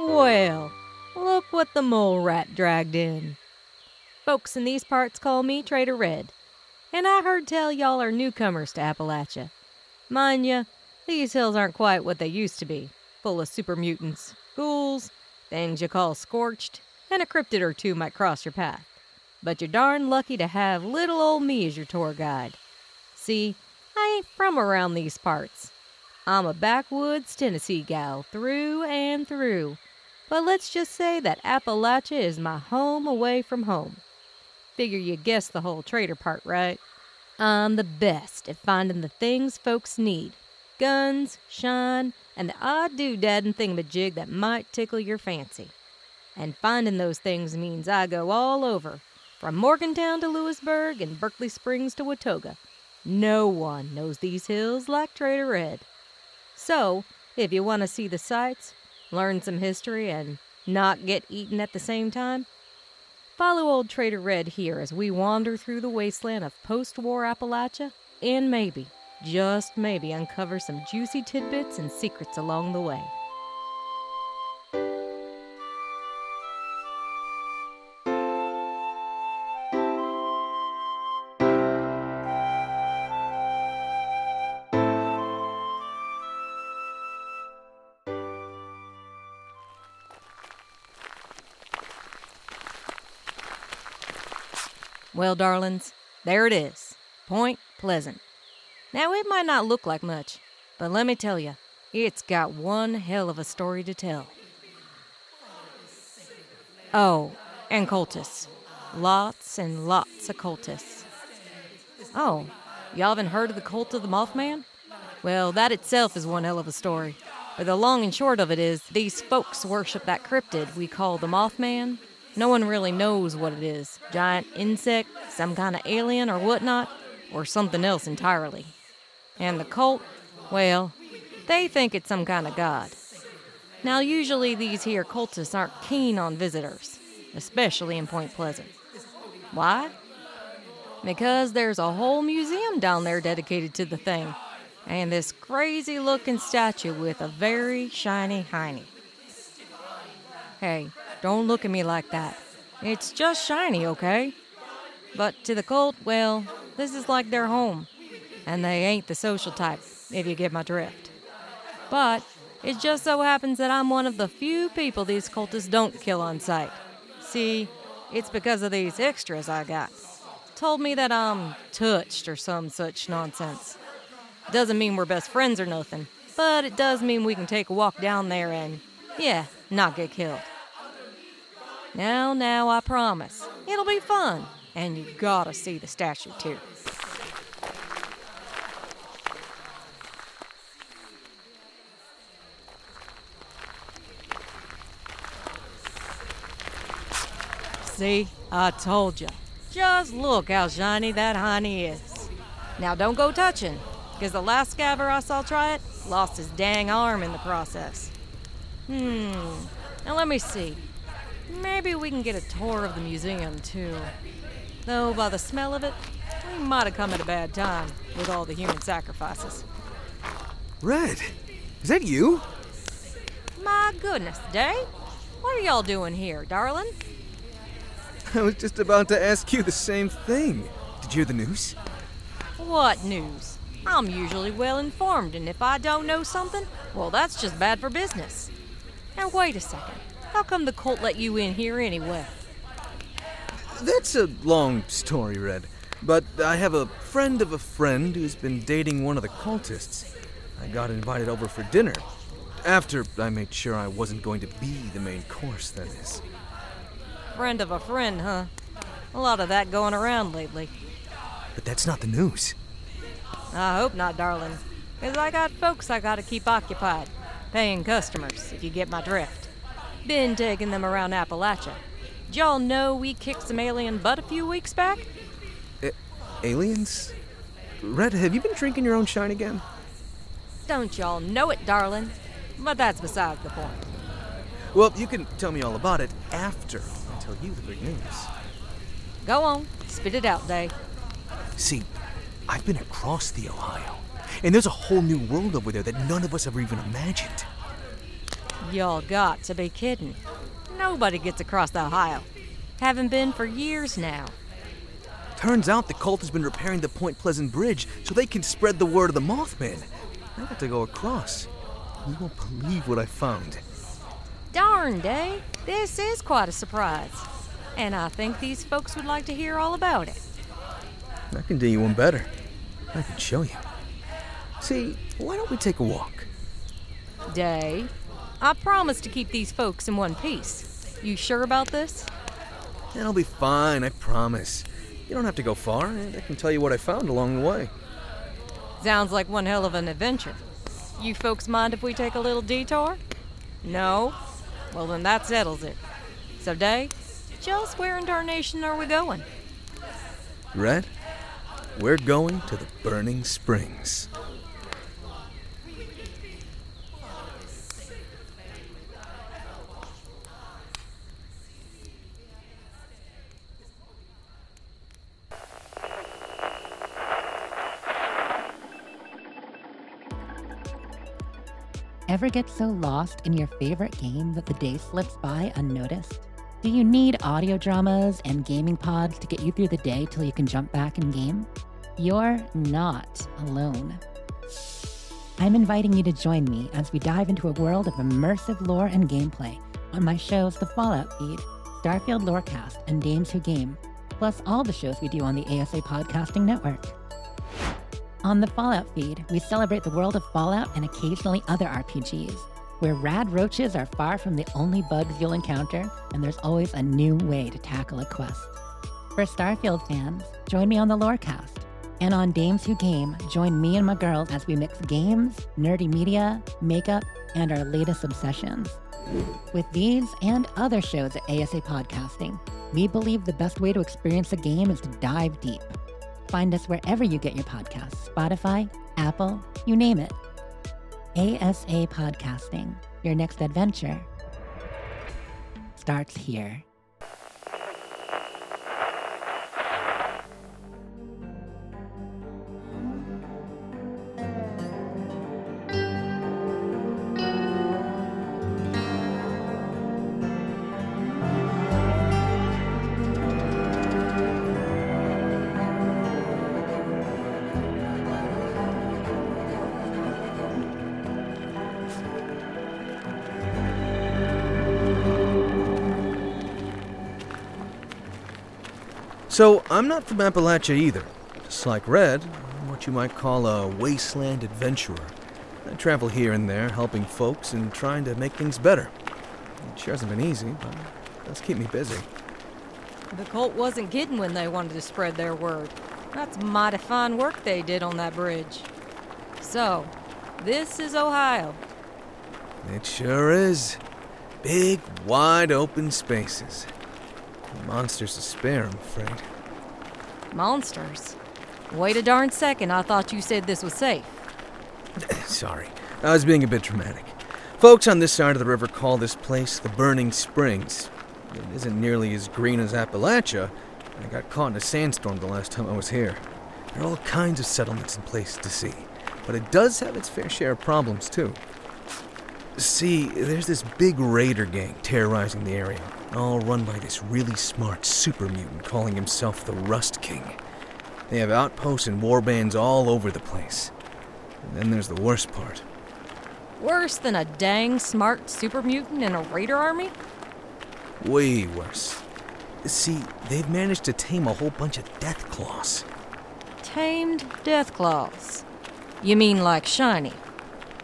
Well, look what the mole rat dragged in. Folks in these parts call me Trader Red, and I heard tell y'all are newcomers to Appalachia. Mind ya, these hills aren't quite what they used to be, full of super mutants, ghouls, things you call scorched, and a cryptid or two might cross your path. But you're darn lucky to have little old me as your tour guide. See, I ain't from around these parts. I'm a backwoods Tennessee gal through and through. But let's just say that Appalachia is my home away from home. Figure you guessed the whole trader part, right? I'm the best at finding the things folks need. Guns, shine, and the odd doodad and thingamajig that might tickle your fancy. And finding those things means I go all over, from Morgantown to Lewisburg and Berkeley Springs to Watoga. No one knows these hills like Trader Red. So, if you want to see the sights, learn some history, and not get eaten at the same time, follow old Trader Red here as we wander through the wasteland of post-war Appalachia and maybe, just maybe, uncover some juicy tidbits and secrets along the way. Well, darlings, there it is, Point Pleasant. Now, it might not look like much, but let me tell you, it's got one hell of a story to tell. Oh, and cultists. Lots and lots of cultists. Oh, y'all haven't heard of the cult of the Mothman? Well, that itself is one hell of a story. But the long and short of it is, these folks worship that cryptid we call the Mothman. No one really knows what it is. Giant insect, some kind of alien or whatnot, or something else entirely. And the cult, well, they think it's some kind of god. Now, usually these here cultists aren't keen on visitors, especially in Point Pleasant. Why? Because there's a whole museum down there dedicated to the thing, and this crazy-looking statue with a very shiny hiney. Hey, don't look at me like that. It's just shiny, okay? But to the cult, well, this is like their home. And they ain't the social type, if you get my drift. But it just so happens that I'm one of the few people these cultists don't kill on sight. See, it's because of these extras I got. Told me that I'm touched or some such nonsense. Doesn't mean we're best friends or nothing, but it does mean we can take a walk down there and, yeah, not get killed. Now, I promise. It'll be fun. And you gotta see the statue, too. See? I told you. Just look how shiny that honey is. Now, don't go touching, because the last scabber I saw try it lost his dang arm in the process. Now let me see. Maybe we can get a tour of the museum, too. Though, by the smell of it, we might have come at a bad time with all the human sacrifices. Red, is that you? My goodness, Day. What are y'all doing here, darling? I was just about to ask you the same thing. Did you hear the news? What news? I'm usually well informed, and if I don't know something, well, that's just bad for business. Now, wait a second. How come the cult let you in here anyway? That's a long story, Red. But I have a friend of a friend who's been dating one of the cultists. I got invited over for dinner. After I made sure I wasn't going to be the main course, that is. Friend of a friend, huh? A lot of that going around lately. But that's not the news. I hope not, darling. Because I got folks I gotta keep occupied. Paying customers, if you get my drift. Been taking them around Appalachia. Did y'all know we kicked some alien butt a few weeks back? Aliens? Red, have you been drinking your own shine again? Don't y'all know it, darling? But that's besides the point. Well, you can tell me all about it after I tell you the big news. Go on, spit it out, Day. See, I've been across the Ohio, and there's a whole new world over there that none of us ever even imagined. Y'all got to be kidding. Nobody gets across the Ohio. Haven't been for years now. Turns out the cult has been repairing the Point Pleasant Bridge so they can spread the word of the Mothman. I got to go across. You won't believe what I found. Darned, eh? This is quite a surprise. And I think these folks would like to hear all about it. I can do you one better. I can show you. See, why don't we take a walk? Day, I promise to keep these folks in one piece. You sure about this? It'll be fine, I promise. You don't have to go far, and I can tell you what I found along the way. Sounds like one hell of an adventure. You folks mind if we take a little detour? No? Well, then that settles it. So, Day, just where in darnation are we going? Red, we're going to the Burning Springs. Ever get so lost in your favorite game that the day slips by unnoticed? Do you need audio dramas and gaming pods to get you through the day till you can jump back in game? You're not alone. I'm inviting you to join me as we dive into a world of immersive lore and gameplay on my shows The Fallout Feed, Starfield Lorecast, and Dames Who Game, plus all the shows we do on the ASA Podcasting Network. On the Fallout Feed, we celebrate the world of Fallout and occasionally other RPGs, where rad roaches are far from the only bugs you'll encounter, and there's always a new way to tackle a quest. For Starfield fans, join me on the Lorecast. And on Dames Who Game, join me and my girls as we mix games, nerdy media, makeup, and our latest obsessions. With these and other shows at ASA Podcasting, we believe the best way to experience a game is to dive deep. Find us wherever you get your podcasts, Spotify, Apple, you name it. ASA Podcasting, your next adventure starts here. So, I'm not from Appalachia either. Just like Red, I'm what you might call a wasteland adventurer. I travel here and there, helping folks and trying to make things better. It sure hasn't been easy, but it does keep me busy. The cult wasn't kidding when they wanted to spread their word. That's mighty fine work they did on that bridge. So, this is Ohio. It sure is. Big, wide open spaces. Monsters to spare, I'm afraid. Monsters? Wait a darn second, I thought you said this was safe. Sorry, I was being a bit dramatic. Folks on this side of the river call this place the Burning Springs. It isn't nearly as green as Appalachia. I got caught in a sandstorm the last time I was here. There are all kinds of settlements and places to see, but it does have its fair share of problems, too. See, there's this big raider gang terrorizing the area, all run by this really smart super mutant calling himself the Rust King. They have outposts and warbands all over the place. And then there's the worst part. Worse than a dang smart super mutant in a raider army? Way worse. See, they've managed to tame a whole bunch of Deathclaws. Tamed Deathclaws. You mean like Shiny?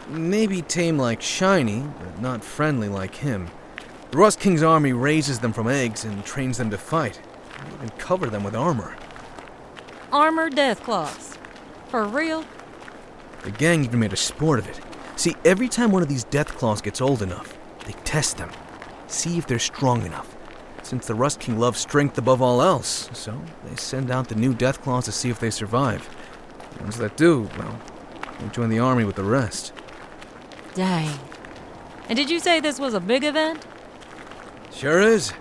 Maybe tame like Shiny, but not friendly like him. The Rust King's army raises them from eggs and trains them to fight. They even cover them with armor. Armored Deathclaws. For real? The gang even made a sport of it. See, every time one of these Deathclaws gets old enough, they test them. See if they're strong enough. Since the Rust King loves strength above all else, so they send out the new Deathclaws to see if they survive. The ones that do, well, they join the army with the rest. Dang. And did you say this was a big event? Sure is.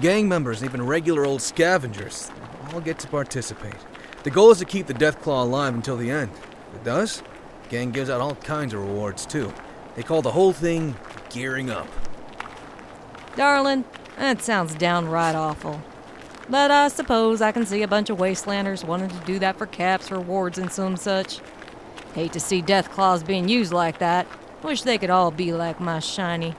Gang members and even regular old scavengers all get to participate. The goal is to keep the Deathclaw alive until the end. If it does, the gang gives out all kinds of rewards too. They call the whole thing gearing up. Darling, that sounds downright awful. But I suppose I can see a bunch of Wastelanders wanting to do that for caps, rewards, and some such. Hate to see death claws being used like that. Wish they could all be like my shiny.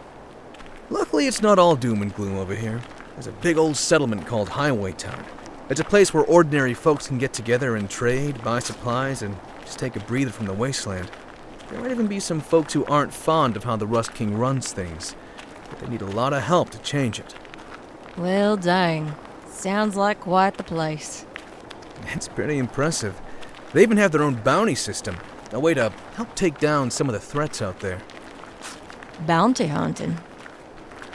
Luckily, it's not all doom and gloom over here. There's a big old settlement called Highway Town. It's a place where ordinary folks can get together and trade, buy supplies, and just take a breather from the wasteland. There might even be some folks who aren't fond of how the Rust King runs things, but they need a lot of help to change it. Well, dang. Sounds like quite the place. It's pretty impressive. They even have their own bounty system, a way to help take down some of the threats out there. Bounty hunting.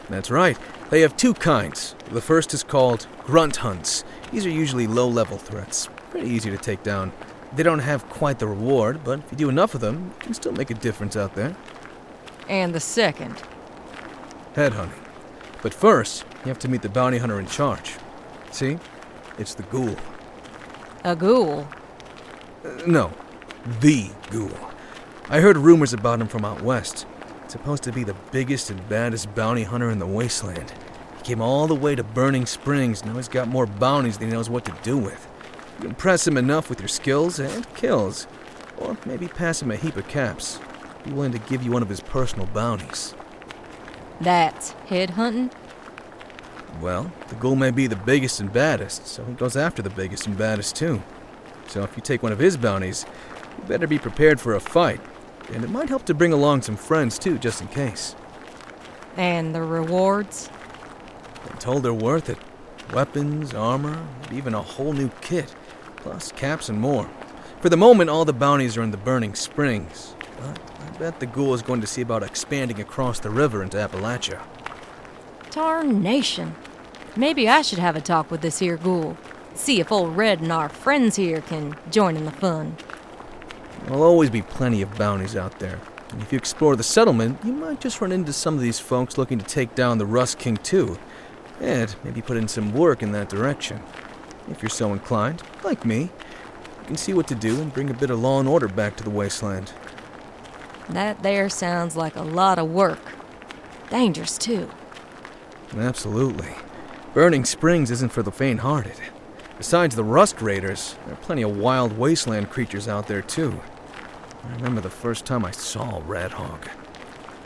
That's right. They have two kinds. The first is called grunt hunts. These are usually low-level threats, pretty easy to take down. They don't have quite the reward, but if you do enough of them, you can still make a difference out there. And the second? Headhunting. But first, you have to meet the bounty hunter in charge. See? It's the ghoul. A ghoul? No, the ghoul. I heard rumors about him from out west. It's supposed to be the biggest and baddest bounty hunter in the wasteland. He came all the way to Burning Springs, now he's got more bounties than he knows what to do with. You impress him enough with your skills and kills, or maybe pass him a heap of caps. Be willing to give you one of his personal bounties. That's headhunting? Well, the ghoul may be the biggest and baddest, so he goes after the biggest and baddest too. So if you take one of his bounties, you better be prepared for a fight. And it might help to bring along some friends too, just in case. And the rewards? I'm told they're worth it. Weapons, armor, and even a whole new kit. Plus caps and more. For the moment, all the bounties are in the Burning Springs. But I bet the ghoul is going to see about expanding across the river into Appalachia. Tarnation. Maybe I should have a talk with this here ghoul. See if old Red and our friends here can join in the fun. There'll always be plenty of bounties out there. And if you explore the settlement, you might just run into some of these folks looking to take down the Rust King too. And maybe put in some work in that direction. If you're so inclined, like me, you can see what to do and bring a bit of law and order back to the wasteland. That there sounds like a lot of work. Dangerous too. Absolutely. Burning Springs isn't for the faint-hearted. Besides the Rust Raiders, there are plenty of wild wasteland creatures out there too. I remember the first time I saw a rat hog.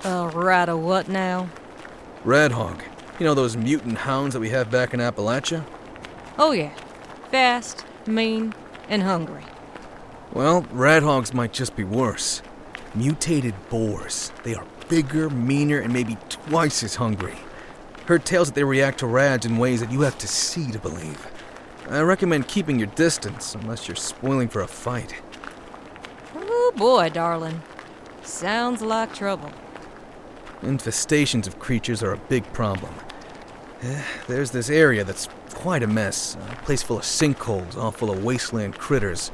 Rat of what now? Rat hog. You know those mutant hounds that we have back in Appalachia? Oh yeah. Fast, mean, and hungry. Well, rat hogs might just be worse. Mutated boars. They are bigger, meaner, and maybe twice as hungry. Heard tales that they react to rads in ways that you have to see to believe. I recommend keeping your distance unless you're spoiling for a fight. Oh boy, darling. Sounds like trouble. Infestations of creatures are a big problem. There's this area that's quite a mess. A place full of sinkholes, all full of wasteland critters.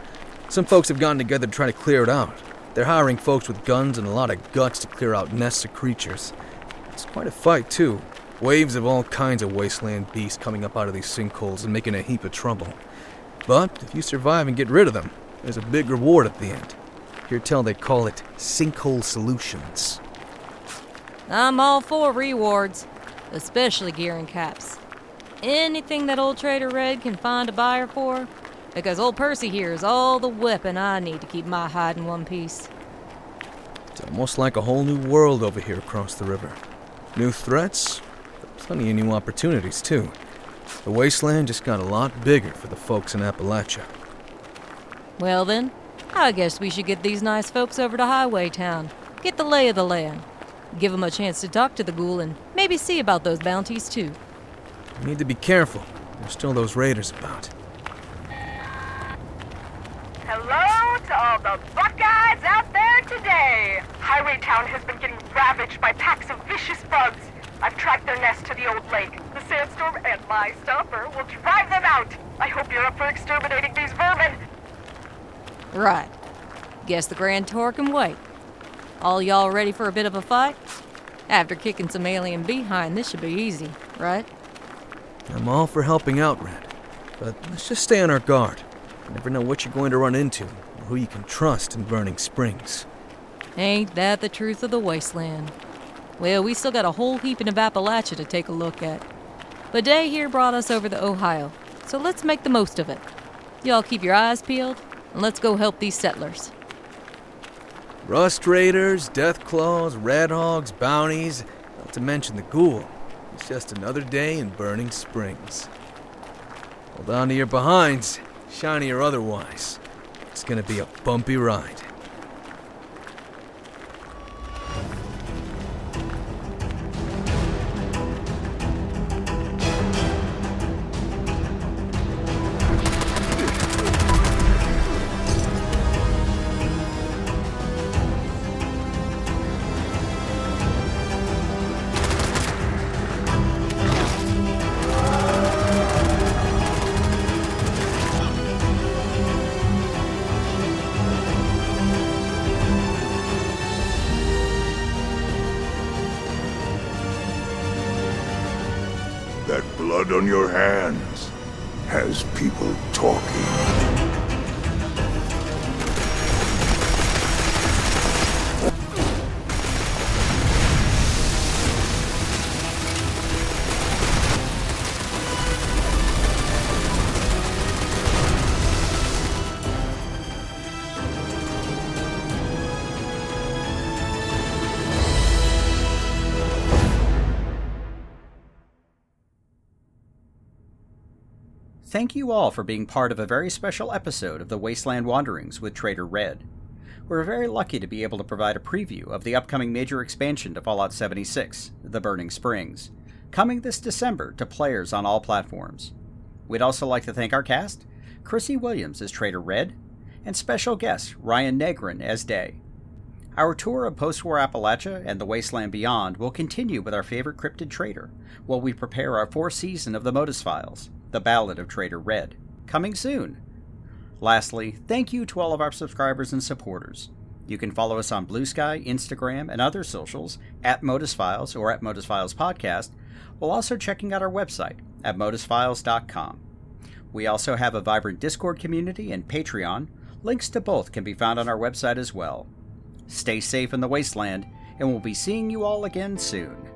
Some folks have gotten together to try to clear it out. They're hiring folks with guns and a lot of guts to clear out nests of creatures. It's quite a fight, too. Waves of all kinds of wasteland beasts coming up out of these sinkholes and making a heap of trouble. But if you survive and get rid of them, there's a big reward at the end. Hear tell they call it sinkhole solutions. I'm all for rewards, especially gear and caps. Anything that old Trader Red can find a buyer for, because old Percy here is all the weapon I need to keep my hide in one piece. It's almost like a whole new world over here across the river. New threats, but plenty of new opportunities, too. The wasteland just got a lot bigger for the folks in Appalachia. Well then, I guess we should get these nice folks over to Highway Town, get the lay of the land, give them a chance to talk to the ghoul, and maybe see about those bounties, too. You need to be careful. There's still those raiders about. Hello to all the Buckeyes out there today! Highway Town has been getting ravaged by packs of vicious bugs. I've tracked their nest to the old lake. The sandstorm and my stomper will drive them out. I hope you're up for exterminating these vermin. Right. Guess the Grand Tour can wait. All y'all ready for a bit of a fight? After kicking some alien behind, this should be easy, right? I'm all for helping out, Red. But let's just stay on our guard. You never know what you're going to run into, or who you can trust in Burning Springs. Ain't that the truth of the wasteland? Well, we still got a whole heaping of Appalachia to take a look at. But day here brought us over the Ohio, so let's make the most of it. Y'all keep your eyes peeled, and let's go help these settlers. Rust Raiders, Death Claws, Red Hogs, Bounties, not to mention the Ghoul. It's just another day in Burning Springs. Hold on to your behinds, shiny or otherwise. It's gonna be a bumpy ride. That blood on your hands has people talking. Thank you all for being part of a very special episode of the Wasteland Wanderings with Trader Red. We're very lucky to be able to provide a preview of the upcoming major expansion to Fallout 76, The Burning Springs, coming this December to players on all platforms. We'd also like to thank our cast, Chrissy Williams as Trader Red, and special guest Ryan Negrin as Day. Our tour of post-war Appalachia and the Wasteland beyond will continue with our favorite cryptid trader, while we prepare our fourth season of the Modus Files, The Ballad of Trader Red, coming soon. Lastly, thank you to all of our subscribers and supporters. You can follow us on Blue Sky, Instagram, and other socials at Modus Files or at Modus Files Podcast, while also checking out our website at modusfiles.com. We also have a vibrant Discord community and Patreon. Links to both can be found on our website as well. Stay safe in the Wasteland, and we'll be seeing you all again soon.